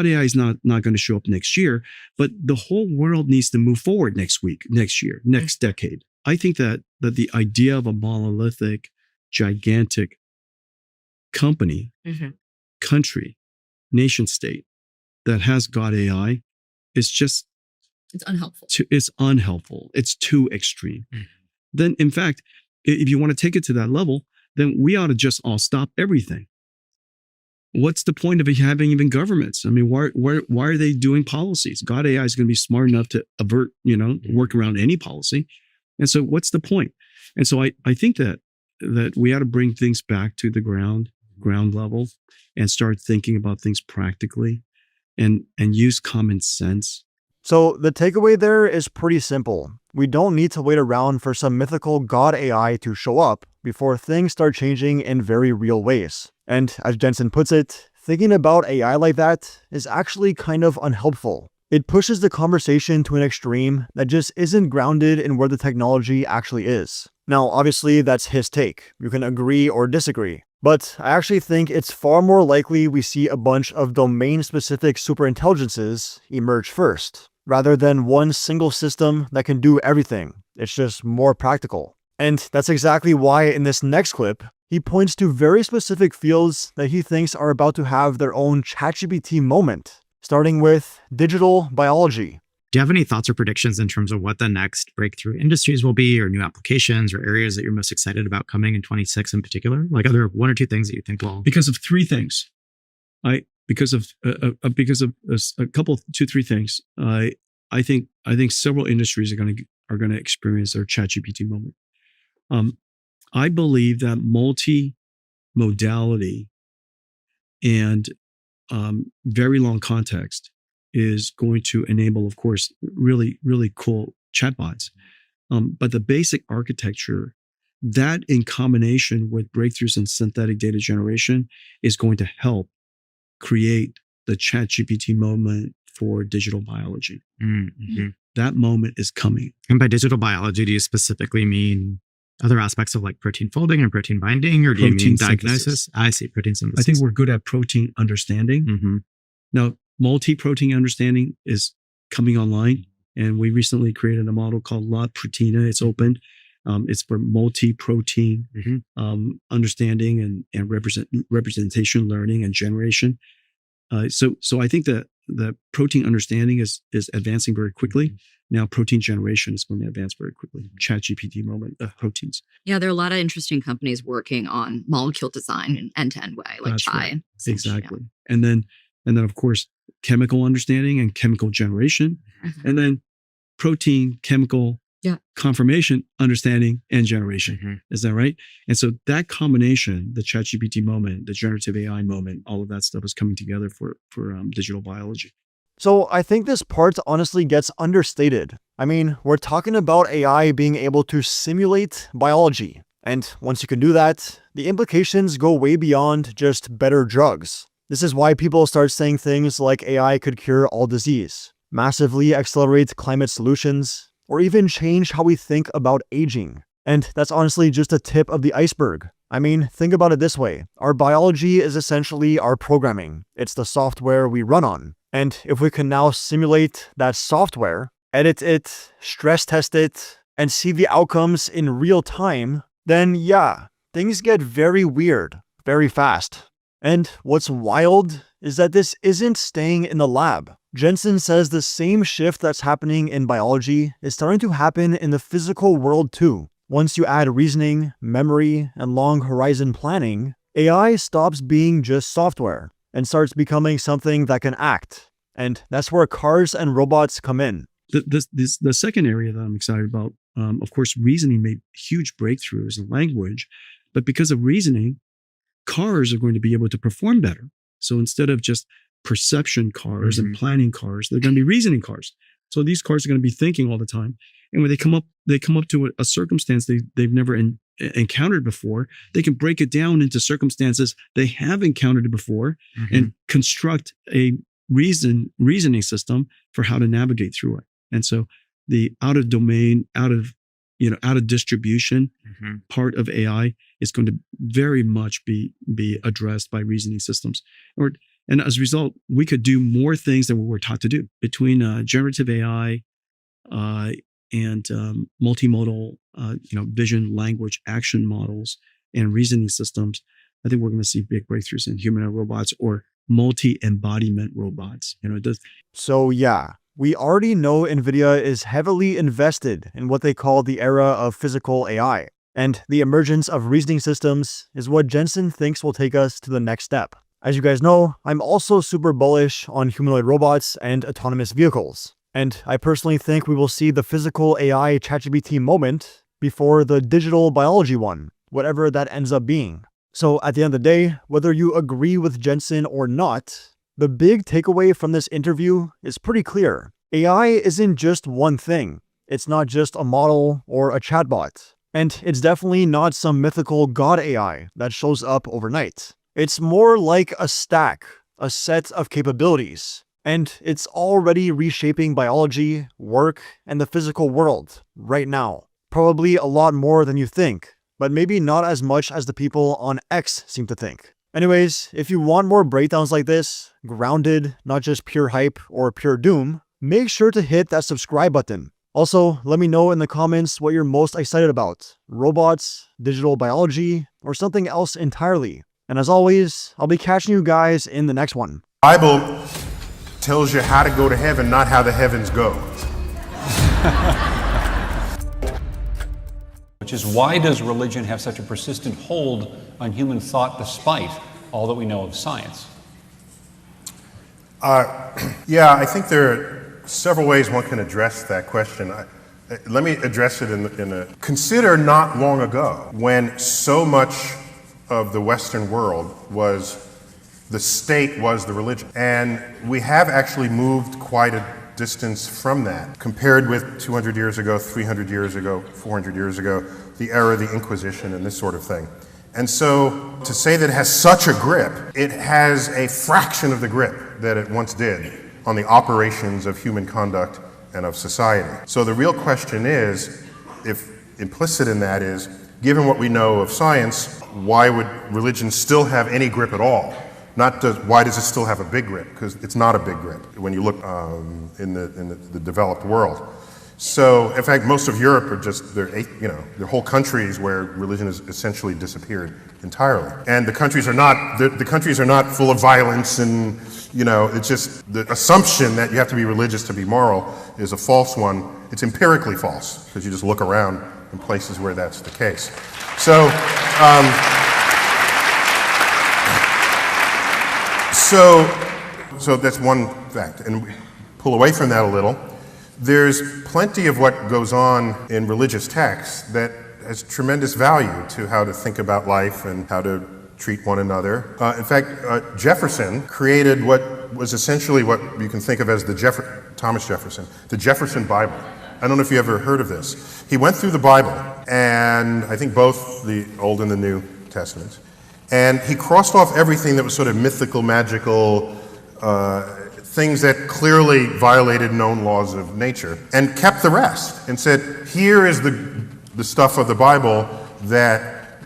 AI is not going to show up next year, but the whole world needs to move forward next week, next year, next decade. I think that the idea of a monolithic, gigantic company, country, nation state that has God AI is just, it's unhelpful. It's unhelpful. It's too extreme. Then, in fact, if you want to take it to that level, then we ought to just all stop everything. What's the point of having even governments? I mean, why are they doing policies? God AI is going to be smart enough to avert, work around any policy. And so what's the point? And so I think that we ought to bring things back to the ground level and start thinking about things practically and use common sense. So the takeaway there is pretty simple. We don't need to wait around for some mythical God AI to show up before things start changing in very real ways. And as Jensen puts it, thinking about AI like that is actually kind of unhelpful. It pushes the conversation to an extreme that just isn't grounded in where the technology actually is. Now, obviously, that's his take. You can agree or disagree. But I actually think it's far more likely we see a bunch of domain-specific superintelligences emerge first, rather than one single system that can do everything. It's just more practical. And that's exactly why in this next clip, he points to very specific fields that he thinks are about to have their own ChatGPT moment, starting with digital biology. Do you have any thoughts or predictions in terms of what the next breakthrough industries will be, or new applications or areas that you're most excited about coming in 26 in particular? Like, are there one or two things that you think will? Because of three things. Because of a couple, 2-3 things. I think several industries are going to experience their ChatGPT moment. I believe that multi-modality and very long context is going to enable, of course, really, really cool chatbots. But the basic architecture, that in combination with breakthroughs in synthetic data generation, is going to help create the ChatGPT moment for digital biology. That moment is coming. And by digital biology, do you specifically mean other aspects of like protein folding and protein binding, or do you mean diagnosis? I see, protein synthesis. I think we're good at protein understanding. Now, multi-protein understanding is coming online, and we recently created a model called La Proteina. It's open. It's for multi-protein understanding and representation learning and generation. So I think that the protein understanding is advancing very quickly. Now protein generation is going to advance very quickly. ChatGPT moment of proteins. Yeah, there are a lot of interesting companies working on molecule design in end-to-end way, like That's Chai. right. Exactly. Yeah. And then of course, chemical understanding and chemical generation. And then protein, chemical confirmation, understanding, and generation. Is that right? And so that combination, the ChatGPT moment, the generative AI moment, all of that stuff is coming together for digital biology. So I think this part honestly gets understated. I mean, we're talking about AI being able to simulate biology. And once you can do that, the implications go way beyond just better drugs. This is why people start saying things like AI could cure all disease, massively accelerate climate solutions, or even change how we think about aging. And that's honestly just a tip of the iceberg. I mean, think about it this way. Our biology is essentially our programming. It's the software we run on. And if we can now simulate that software, edit it, stress test it, and see the outcomes in real time, then yeah, things get very weird, very fast. And what's wild is that this isn't staying in the lab. Jensen says the same shift that's happening in biology is starting to happen in the physical world too. Once you add reasoning, memory, and long horizon planning, AI stops being just software and starts becoming something that can act. And that's where cars and robots come in. The second area that I'm excited about, of course, reasoning made huge breakthroughs in language, but because of reasoning, cars are going to be able to perform better. So instead of just perception cars and planning cars, they're going to be reasoning cars. So these cars are going to be thinking all the time. And when they come up to a circumstance they've never encountered before, they can break it down into circumstances they have encountered before and construct a reasoning system for how to navigate through it. And so the out of domain, out of distribution part of AI is going to very much be addressed by reasoning systems. And as a result, we could do more things than we were taught to do. Between generative AI and multimodal vision, language, action models, and reasoning systems, I think we're going to see big breakthroughs in humanoid robots or multi-embodiment robots. So yeah, we already know NVIDIA is heavily invested in what they call the era of physical AI. And the emergence of reasoning systems is what Jensen thinks will take us to the next step. As you guys know, I'm also super bullish on humanoid robots and autonomous vehicles. And I personally think we will see the physical AI ChatGPT moment before the digital biology one, whatever that ends up being. So at the end of the day, whether you agree with Jensen or not, the big takeaway from this interview is pretty clear. AI isn't just one thing. It's not just a model or a chatbot. And it's definitely not some mythical god AI that shows up overnight. It's more like a stack, a set of capabilities. And it's already reshaping biology, work, and the physical world right now. Probably a lot more than you think, but maybe not as much as the people on X seem to think. Anyways, if you want more breakdowns like this, grounded, not just pure hype or pure doom, make sure to hit that subscribe button. Also, let me know in the comments what you're most excited about. Robots, digital biology, or something else entirely. And as always, I'll be catching you guys in the next one. Bible tells you how to go to heaven, not how the heavens go. Which is, why does religion have such a persistent hold on human thought despite all that we know of science? Yeah, I think there are several ways one can address that question. Let me address it consider not long ago when so much of the Western world the state was the religion. And we have actually moved quite a distance from that, compared with 200 years ago, 300 years ago, 400 years ago, the era of the Inquisition and this sort of thing. And so to say that it has such a grip, it has a fraction of the grip that it once did on the operations of human conduct and of society. So the real question is, if implicit in that is, given what we know of science, why would religion still have any grip at all? Why does it still have a big grip? Because it's not a big grip when you look in the developed world. So, in fact, most of Europe are just, they're whole countries where religion has essentially disappeared entirely. And the countries are not full of violence and, it's just the assumption that you have to be religious to be moral is a false one. It's empirically false because you just look around in places where that's the case. So, So that's one fact, and we pull away from that a little. There's plenty of what goes on in religious texts that has tremendous value to how to think about life and how to treat one another. In fact, Jefferson created what was essentially what you can think of as Thomas Jefferson, the Jefferson Bible. I don't know if you ever heard of this. He went through the Bible, and I think both the Old and the New Testaments, and he crossed off everything that was sort of mythical, magical, things that clearly violated known laws of nature, and kept the rest, and said, here is the stuff of the Bible that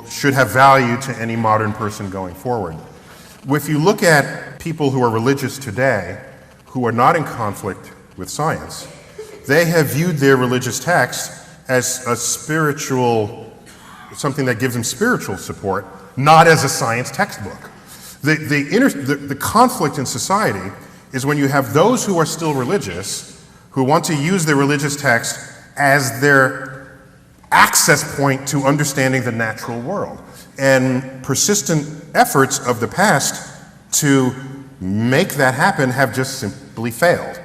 should have value to any modern person going forward. If you look at people who are religious today, who are not in conflict with science, they have viewed their religious text as a spiritual, something that gives them spiritual support, not as a science textbook. The conflict in society is when you have those who are still religious, who want to use their religious text as their access point to understanding the natural world. And persistent efforts of the past to make that happen have just simply failed.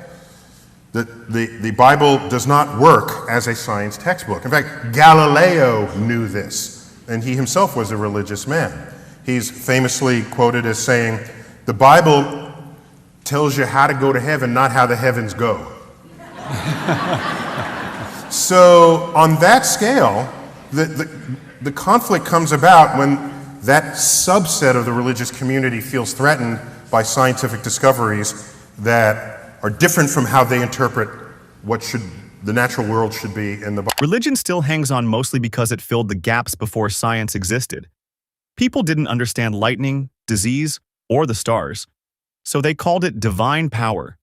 The Bible does not work as a science textbook. In fact, Galileo knew this, and he himself was a religious man. He's famously quoted as saying, the Bible tells you how to go to heaven, not how the heavens go. So on that scale, the conflict comes about when that subset of the religious community feels threatened by scientific discoveries that are different from how they interpret what the natural world should be in the Bible. Religion still hangs on mostly because it filled the gaps before science existed. People didn't understand lightning, disease, or the stars, so they called it divine power.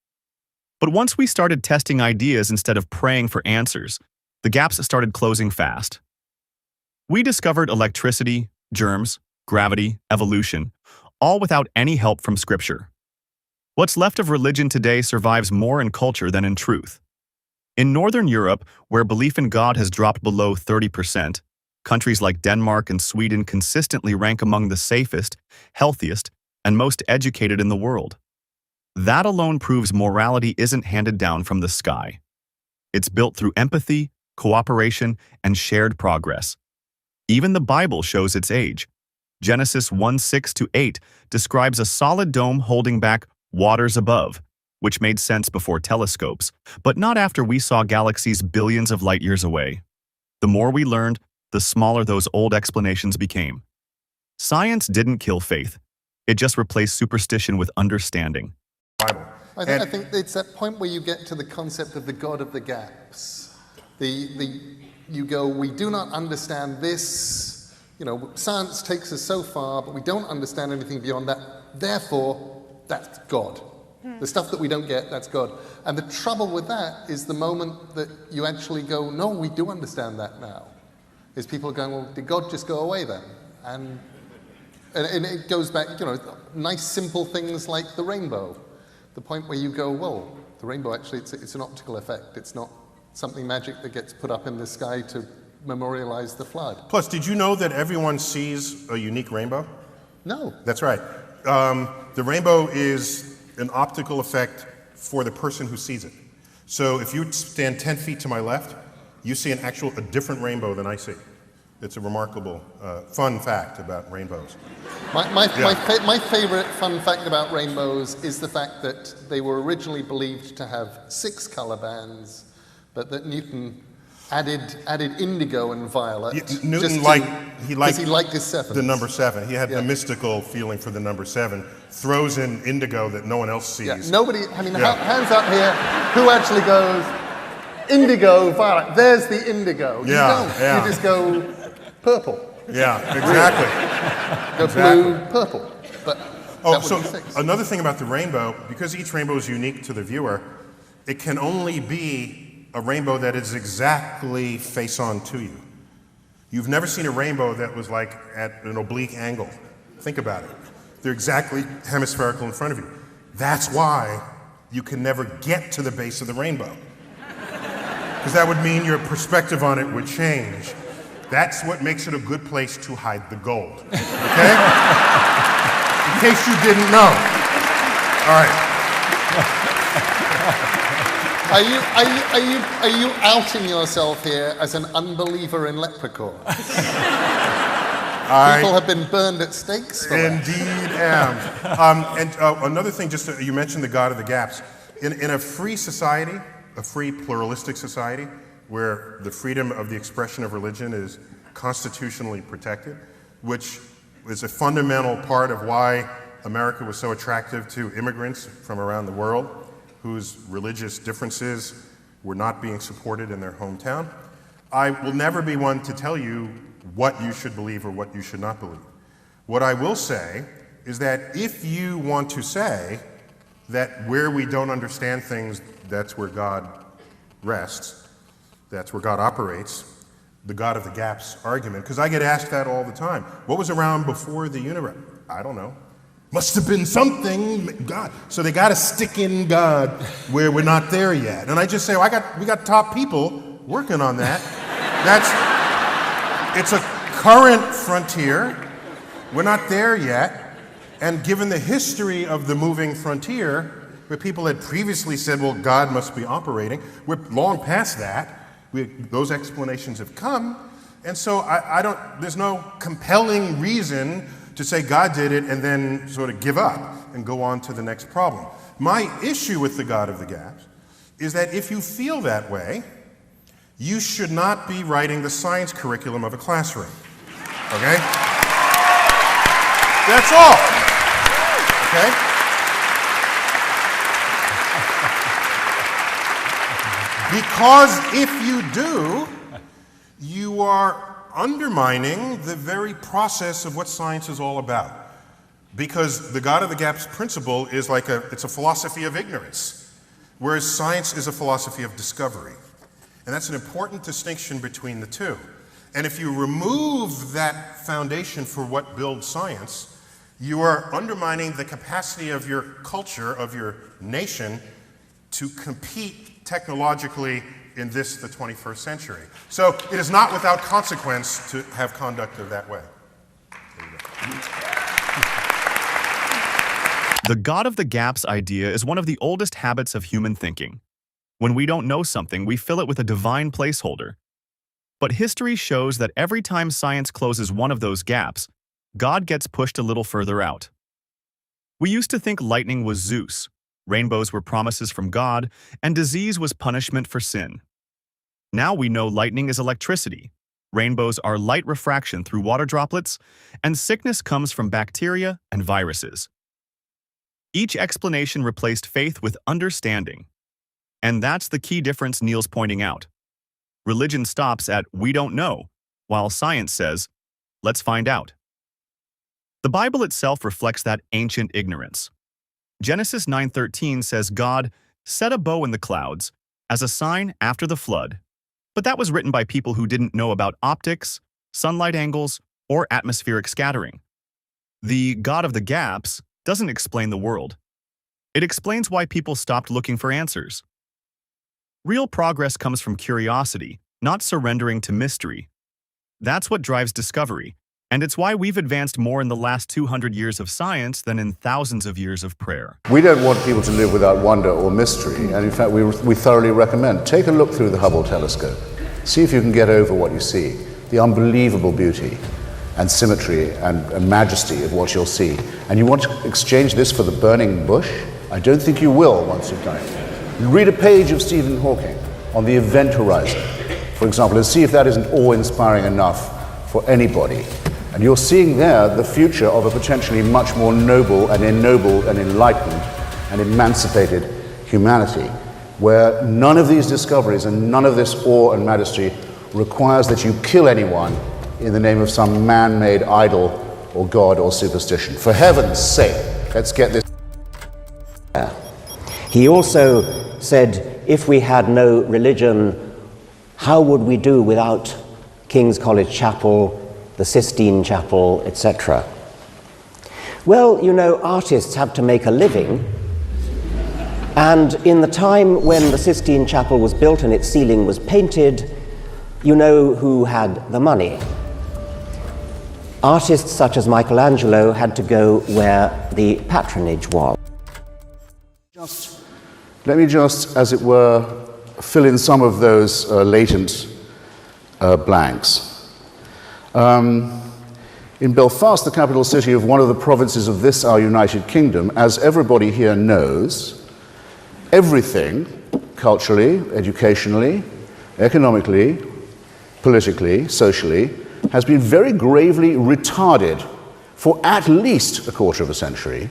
But once we started testing ideas instead of praying for answers, the gaps started closing fast. We discovered electricity, germs, gravity, evolution, all without any help from Scripture. What's left of religion today survives more in culture than in truth. In Northern Europe, where belief in God has dropped below 30%, countries like Denmark and Sweden consistently rank among the safest, healthiest, and most educated in the world. That alone proves morality isn't handed down from the sky. It's built through empathy, cooperation, and shared progress. Even the Bible shows its age. Genesis 1:6-8 describes a solid dome holding back waters above, which made sense before telescopes, but not after we saw galaxies billions of light years away. The more we learned, the smaller those old explanations became. Science didn't kill faith. It just replaced superstition with understanding. I think it's that point where you get to the concept of the God of the gaps. You go, we do not understand this, science takes us so far, but we don't understand anything beyond that. Therefore, that's God. The stuff that we don't get, that's God. And the trouble with that is the moment that you actually go, no, we do understand that now. Is people going, well, did God just go away then? And it goes back, nice simple things like the rainbow. The point where you go, well, the rainbow actually, it's an optical effect. It's not something magic that gets put up in the sky to memorialize the flood. Plus, did you know that everyone sees a unique rainbow? No. That's right. The rainbow is an optical effect for the person who sees it. So if you stand 10 feet to my left, you see a different rainbow than I see. It's a remarkable, fun fact about rainbows. My favorite fun fact about rainbows is the fact that they were originally believed to have 6 color bands, but that Newton added indigo and violet. Newton he liked his 7. The number 7. He had the mystical feeling for the number 7. Throws in indigo that no one else sees. Yeah, hands up here. Who actually goes, indigo, violet, there's the indigo. You don't. You just go purple. Yeah, exactly. Go blue, purple. But so another thing about the rainbow, because each rainbow is unique to the viewer, it can only be a rainbow that is exactly face-on to you. You've never seen a rainbow that was like at an oblique angle. Think about it. They're exactly hemispherical in front of you. That's why you can never get to the base of the rainbow. Because that would mean your perspective on it would change. That's what makes it a good place to hide the gold. Okay? In case you didn't know. All right. Are you outing yourself here as an unbeliever in leprechauns? People have been burned at stakes for Indeed am. Another thing, you mentioned the God of the gaps. In a free society, a free pluralistic society, where the freedom of the expression of religion is constitutionally protected, which is a fundamental part of why America was so attractive to immigrants from around the world whose religious differences were not being supported in their hometown. I will never be one to tell you what you should believe or what you should not believe. What I will say is that if you want to say that where we don't understand things, that's where God rests, that's where God operates, the God of the gaps argument, because I get asked that all the time. What was around before the universe? I don't know. Must have been something, God. So they got to stick in God where we're not there yet. And I just say, we got top people working on that. It's a current frontier. We're not there yet. And given the history of the moving frontier, where people had previously said, well, God must be operating, we're long past that. Those explanations have come. And so there's no compelling reason to say God did it and then sort of give up and go on to the next problem. My issue with the God of the gaps is that if you feel that way, you should not be writing the science curriculum of a classroom. Okay? That's all. Okay? Because if you do, you are undermining the very process of what science is all about. Because the God of the gaps principle is it's a philosophy of ignorance, whereas science is a philosophy of discovery. And that's an important distinction between the two. And if you remove that foundation for what builds science, you are undermining the capacity of your culture, of your nation, to compete technologically in the 21st century. So it is not without consequence to have conduct of that way. The God of the gaps idea is one of the oldest habits of human thinking. When we don't know something, we fill it with a divine placeholder. But history shows that every time science closes one of those gaps, God gets pushed a little further out. We used to think lightning was Zeus, rainbows were promises from God, and disease was punishment for sin. Now we know lightning is electricity, rainbows are light refraction through water droplets, and sickness comes from bacteria and viruses. Each explanation replaced faith with understanding. And that's the key difference Neil's pointing out. Religion stops at "we don't know," while science says, "let's find out." The Bible itself reflects that ancient ignorance. Genesis 9:13 says God set a bow in the clouds as a sign after the flood, but that was written by people who didn't know about optics, sunlight angles, or atmospheric scattering. The God of the gaps doesn't explain the world. It explains why people stopped looking for answers. Real progress comes from curiosity, not surrendering to mystery. That's what drives discovery, and it's why we've advanced more in the last 200 years of science than in thousands of years of prayer. We don't want people to live without wonder or mystery, and in fact we thoroughly recommend. Take a look through the Hubble telescope. See if you can get over what you see, the unbelievable beauty and symmetry and majesty of what you'll see. And you want to exchange this for the burning bush? I don't think you will once you've done it. Read a page of Stephen Hawking on the event horizon, for example, and see if that isn't awe-inspiring enough for anybody. And you're seeing there the future of a potentially much more noble and ennobled and enlightened and emancipated humanity, where none of these discoveries and none of this awe and majesty requires that you kill anyone in the name of some man-made idol or god or superstition. For heaven's sake, let's get this. He also said, if we had no religion, how would we do without King's College Chapel, the Sistine Chapel, etc.? Well, you know, artists have to make a living, and in the time when the Sistine Chapel was built and its ceiling was painted, you know who had the money. Artists such as Michelangelo had to go where the patronage was. Just let me just, as it were, fill in some of those latent blanks. In Belfast, the capital city of one of the provinces of this, our United Kingdom, as everybody here knows, everything, culturally, educationally, economically, politically, socially, has been very gravely retarded for at least a quarter of a century.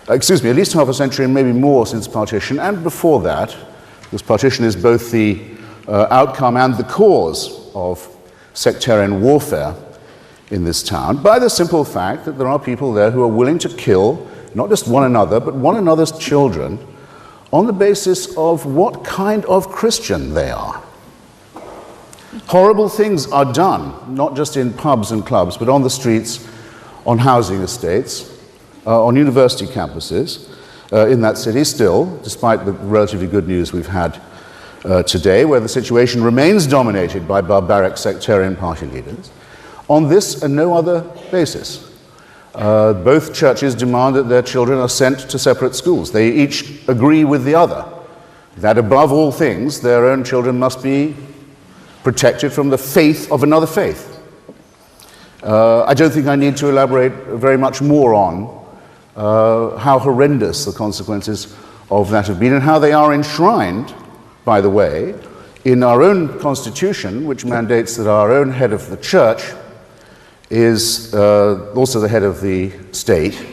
At least half a century and maybe more since partition, and before that, because partition is both the outcome and the cause of sectarian warfare in this town, by the simple fact that there are people there who are willing to kill not just one another, but one another's children on the basis of what kind of Christian they are. Horrible things are done, not just in pubs and clubs, but on the streets, on housing estates, on university campuses in that city still, despite the relatively good news we've had today, where the situation remains dominated by barbaric sectarian party leaders, on this and no other basis. Both churches demand that their children are sent to separate schools. They each agree with the other that above all things, their own children must be protected from the faith of another faith. I don't think I need to elaborate very much more on how horrendous the consequences of that have been and how they are enshrined, by the way, in our own constitution, which mandates that our own head of the church is also the head of the state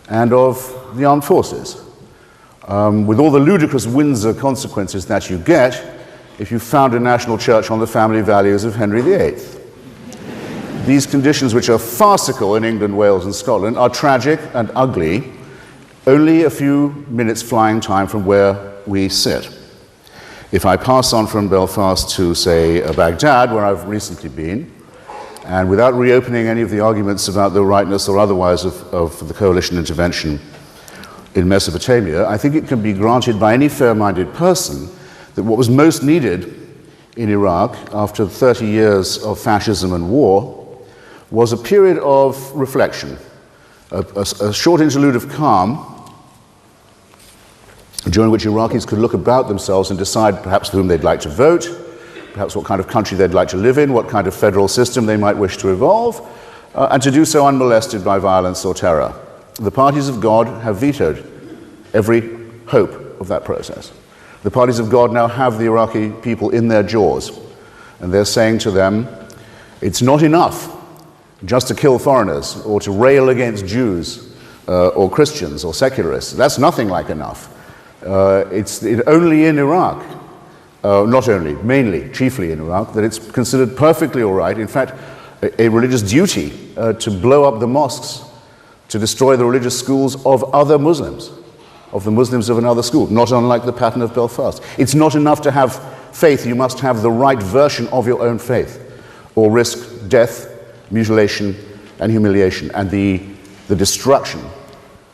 and of the armed forces, with all the ludicrous Windsor consequences that you get if you found a national church on the family values of Henry VIII. These conditions, which are farcical in England, Wales, and Scotland, are tragic and ugly, only a few minutes flying time from where we sit. If I pass on from Belfast to, say, Baghdad, where I've recently been, and without reopening any of the arguments about the rightness or otherwise of the coalition intervention in Mesopotamia, I think it can be granted by any fair-minded person that what was most needed in Iraq after 30 years of fascism and war was a period of reflection, a short interlude of calm during which Iraqis could look about themselves and decide perhaps for whom they'd like to vote, perhaps what kind of country they'd like to live in, what kind of federal system they might wish to evolve, and to do so unmolested by violence or terror. The parties of God have vetoed every hope of that process. The parties of God now have the Iraqi people in their jaws, and they're saying to them, it's not enough just to kill foreigners or to rail against Jews or Christians or secularists. That's nothing like enough. It's only in Iraq, not only, mainly, chiefly in Iraq, that it's considered perfectly all right, in fact, a religious duty to blow up the mosques, to destroy the religious schools of other Muslims, of the Muslims of another school, not unlike the pattern of Belfast. It's not enough to have faith, you must have the right version of your own faith, or risk death, mutilation, and humiliation, and the destruction,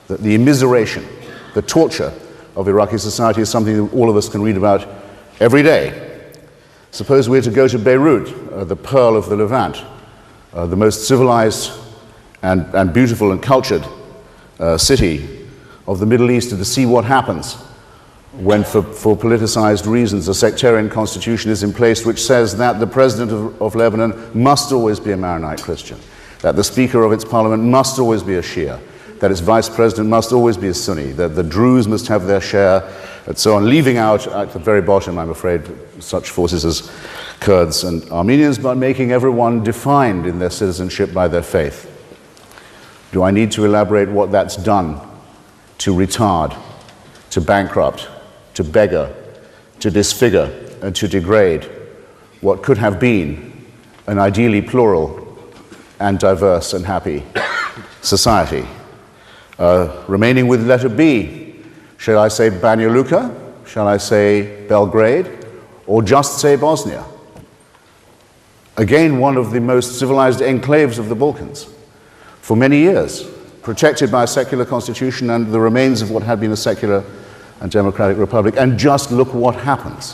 the immiseration, the torture of Iraqi society is something that all of us can read about every day. Suppose we're to go to Beirut, the pearl of the Levant, the most civilized and beautiful and cultured city of the Middle East, and to see what happens when, for politicized reasons, a sectarian constitution is in place which says that the president of Lebanon must always be a Maronite Christian, that the speaker of its parliament must always be a Shia, that its vice president must always be a Sunni, that the Druze must have their share, and so on, leaving out at the very bottom, I'm afraid, such forces as Kurds and Armenians, but making everyone defined in their citizenship by their faith. Do I need to elaborate what that's done to retard, to bankrupt, to beggar, to disfigure, and to degrade what could have been an ideally plural and diverse and happy society? Remaining with letter B, shall I say Banja Luka? Shall I say Belgrade? Or just say Bosnia? Again, one of the most civilized enclaves of the Balkans for many years, protected by a secular constitution and the remains of what had been a secular and democratic republic. And just look what happens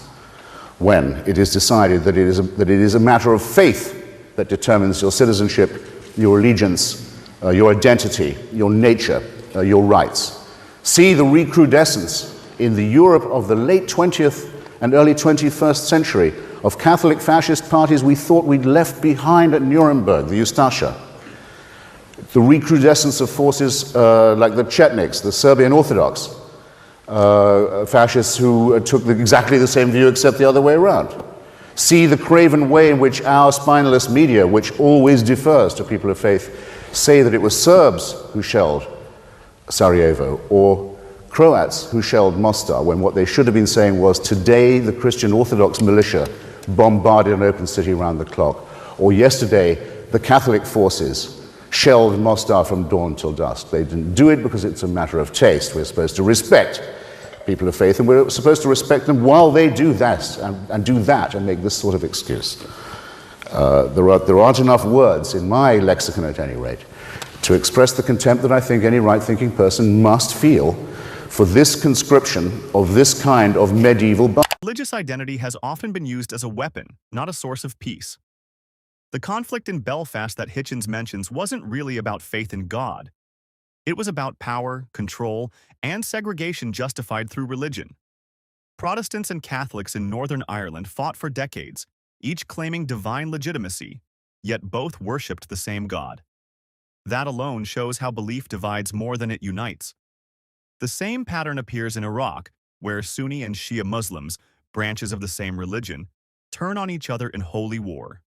when it is decided that it is a matter of faith that determines your citizenship, your allegiance, your identity, your nature, your rights. See the recrudescence in the Europe of the late 20th and early 21st century of Catholic fascist parties we thought we'd left behind at Nuremberg, the Ustasha. The recrudescence of forces like the Chetniks, the Serbian Orthodox fascists who took exactly the same view except the other way around. See the craven way in which our spineless media, which always defers to people of faith, say that it was Serbs who shelled Sarajevo or Croats who shelled Mostar, when what they should have been saying was, today the Christian Orthodox militia bombarded an open city around the clock, or yesterday the Catholic forces shelled Mostar from dawn till dusk. They didn't do it because it's a matter of taste. We're supposed to respect people of faith, and we're supposed to respect them while they do that and do that and make this sort of excuse. There aren't enough words, in my lexicon at any rate, to express the contempt that I think any right-thinking person must feel for this conscription of this kind of medieval... Religious identity has often been used as a weapon, not a source of peace. The conflict in Belfast that Hitchens mentions wasn't really about faith in God. It was about power, control, and segregation justified through religion. Protestants and Catholics in Northern Ireland fought for decades, each claiming divine legitimacy, yet both worshipped the same God. That alone shows how belief divides more than it unites. The same pattern appears in Iraq, where Sunni and Shia Muslims, branches of the same religion, turn on each other in holy war.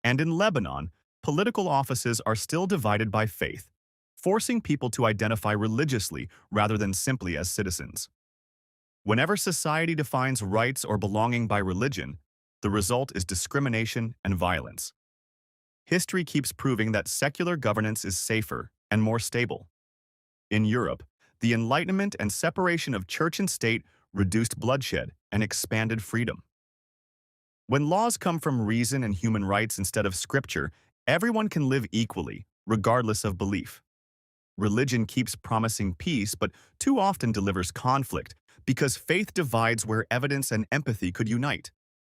And in Lebanon, political offices are still divided by faith, forcing people to identify religiously rather than simply as citizens. Whenever society defines rights or belonging by religion, the result is discrimination and violence. History keeps proving that secular governance is safer and more stable. In Europe, the Enlightenment and separation of church and state reduced bloodshed and expanded freedom. When laws come from reason and human rights instead of scripture, everyone can live equally, regardless of belief. Religion keeps promising peace, but too often delivers conflict, because faith divides where evidence and empathy could unite.